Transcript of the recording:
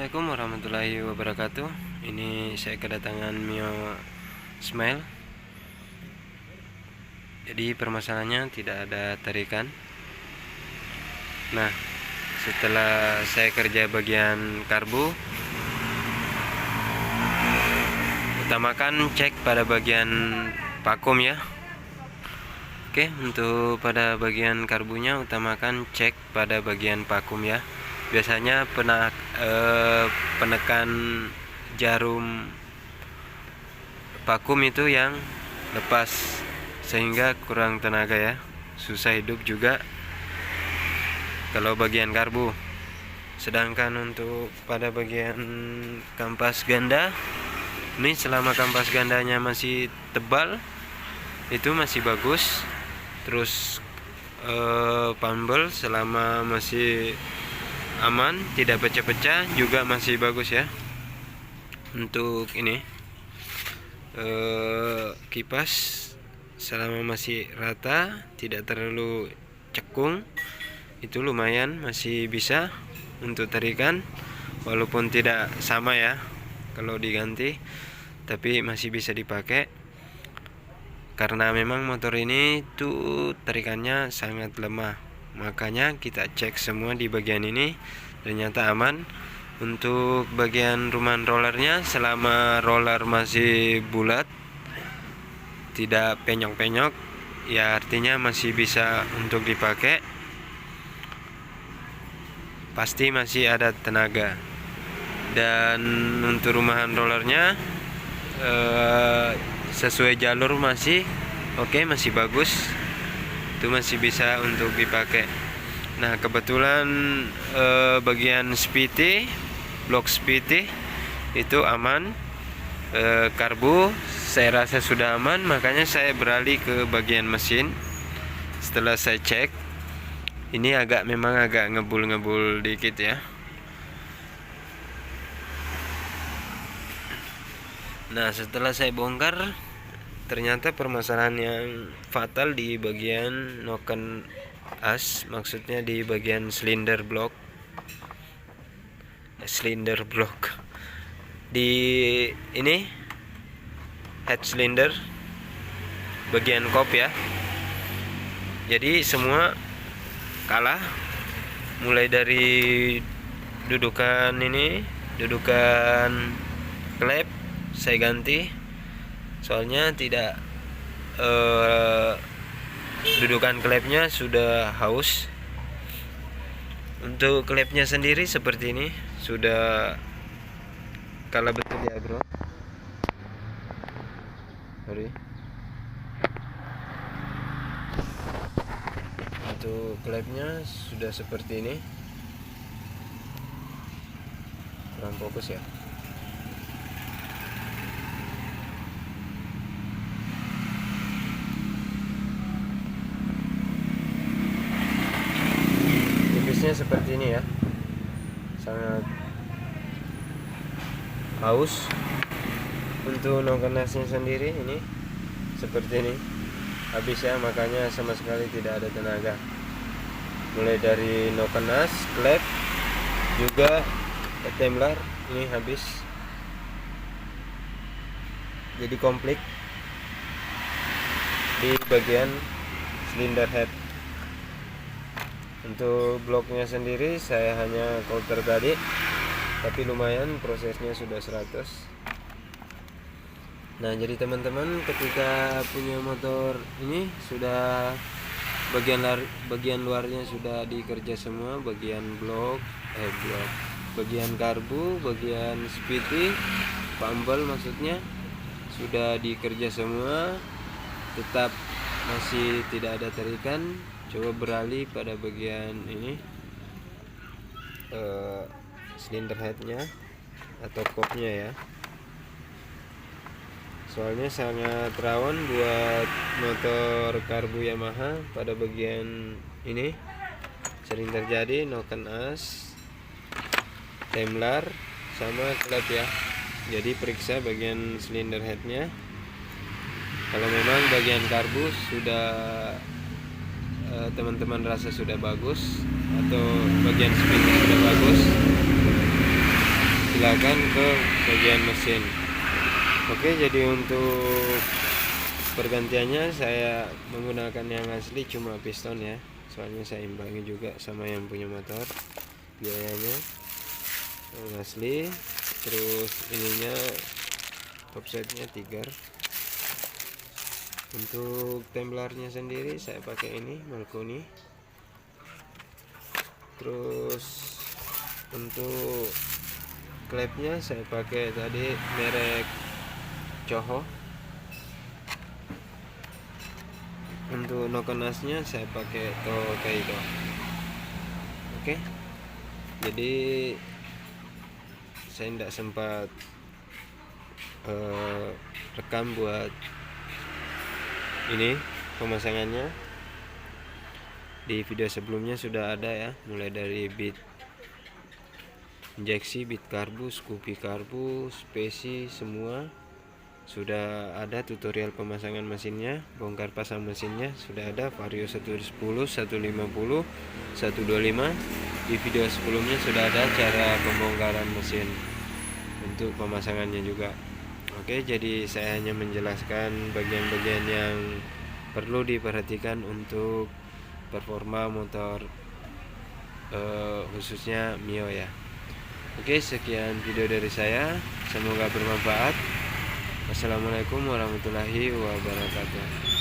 Assalamualaikum warahmatullahi wabarakatuh. Ini saya kedatangan Mio Smile. Jadi permasalahannya tidak ada tarikan. Nah, setelah saya kerja bagian karbu, utamakan cek pada bagian vakum ya. Oke, untuk pada bagian karbunya utamakan cek pada bagian vakum ya. Biasanya penekan jarum vakum itu yang lepas sehingga kurang tenaga ya, susah hidup juga kalau bagian karbu. Sedangkan untuk pada bagian kampas ganda, ini selama kampas gandanya masih tebal itu masih bagus. Terus pambel selama masih aman, tidak pecah-pecah juga masih bagus ya. Untuk ini kipas selama masih rata, tidak terlalu cekung, itu lumayan masih bisa untuk tarikan, walaupun tidak sama ya kalau diganti, tapi masih bisa dipakai karena memang motor ini tuh tarikannya sangat lemah. Makanya kita cek semua di bagian ini, ternyata aman. Untuk bagian rumahan rollernya, selama roller masih bulat, tidak penyok-penyok, ya artinya masih bisa untuk dipakai, pasti masih ada tenaga. Dan untuk rumahan rollernya sesuai jalur masih oke, masih bagus, itu masih bisa untuk dipakai. Nah, kebetulan bagian spiti, blok spiti itu aman, karbu saya rasa sudah aman, makanya saya beralih ke bagian mesin. Setelah saya cek, ini memang agak ngebul-ngebul dikit ya. Nah, setelah saya bongkar, ternyata permasalahan yang fatal di bagian noken as, maksudnya di bagian silinder block di ini head cylinder bagian kop ya. Jadi semua kalah, mulai dari dudukan klep saya ganti, soalnya tidak dudukan klepnya sudah haus. Untuk klepnya sendiri seperti ini, sudah kalah betul ya bro. Sorry. Untuk klepnya sudah seperti ini, kurang fokus ya. Seperti ini ya, sangat haus. Untuk noken asnya sendiri ini seperti ini, habis ya, makanya sama sekali tidak ada tenaga. Mulai dari noken as, klep, juga tumbler ini habis, jadi komplit di bagian silinder head. Untuk bloknya sendiri saya hanya coulter tadi, tapi lumayan prosesnya sudah 100. Nah, jadi teman-teman ketika punya motor ini sudah bagian luarnya sudah dikerja semua, bagian bagian karbu, bagian spiti, pambel maksudnya sudah dikerja semua, tetap masih tidak ada tarikan. Coba beralih pada bagian ini silinder headnya atau kopnya ya, soalnya sangat rawan buat motor karbu Yamaha. Pada bagian ini sering terjadi noken as, tumbler, sama klep ya. Jadi periksa bagian silinder headnya. Kalau memang bagian karbu sudah teman-teman rasa sudah bagus, atau bagian speednya sudah bagus, silakan ke bagian mesin. Oke, jadi untuk pergantiannya saya menggunakan yang asli cuma piston ya, soalnya saya imbangi juga sama yang punya motor biayanya yang asli. Terus ininya offsetnya tigar. Untuk templarnya sendiri saya pakai ini Marconi. Terus untuk klepnya saya pakai tadi merek Coho. Untuk nokenasnya saya pakai Tokaido. Oke, jadi saya tidak sempat rekam buat ini pemasangannya. Di video sebelumnya sudah ada ya, mulai dari bit injeksi, bit karbu, Scoopy karbu, spesi, semua sudah ada. Tutorial pemasangan mesinnya, bongkar pasang mesinnya sudah ada. Vario 110, 150, 125. Di video sebelumnya sudah ada cara pembongkaran mesin untuk pemasangannya juga. Oke, jadi saya hanya menjelaskan bagian-bagian yang perlu diperhatikan untuk performa motor khususnya Mio ya. Oke, sekian video dari saya, semoga bermanfaat. Wassalamualaikum warahmatullahi wabarakatuh.